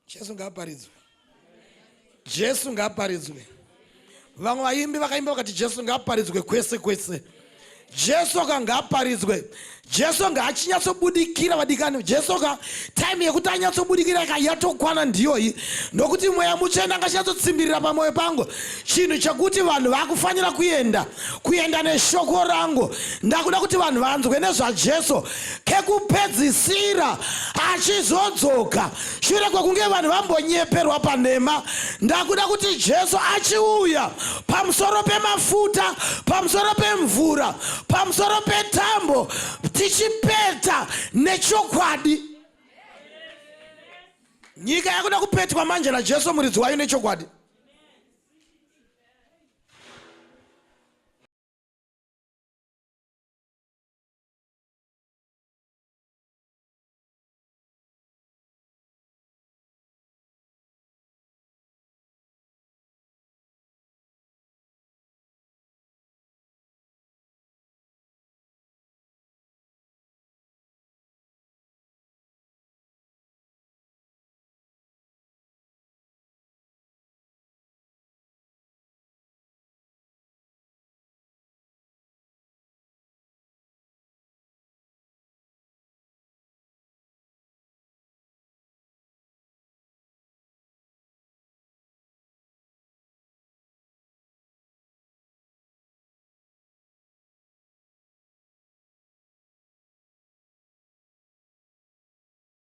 Jesu ngaparidzwe. Jesu ngaparidzwe. Vamwe vaimbi vakaimba vakati Jesu ngaparidzwe kwese kwese. Jesu ngaparidzwe. Jesu ngachinyatsobudikira vadikani. Jesu time yekuti anyatsobudikira yatokwana ndiyo nokuti mweya mutsvene ngachinyatsimbirira pamwoyo pangu chinhu chekuti vanhu vakufanira kuenda neshoko rangu. Ndakuda kuti vanhu vanzwe nezvaJesu kekupedzisira achizodzoka shure kwekunge vanhu vambonyeperwa panhema. Ndakuda kuti Jesu achiuya pamusoro pemafuta, pamusoro pemvura, pamusoro petambo, tichipeta nechokwadi. Nyika yakuda kupetwa manje naJesu muridzi wayo nechokwadi.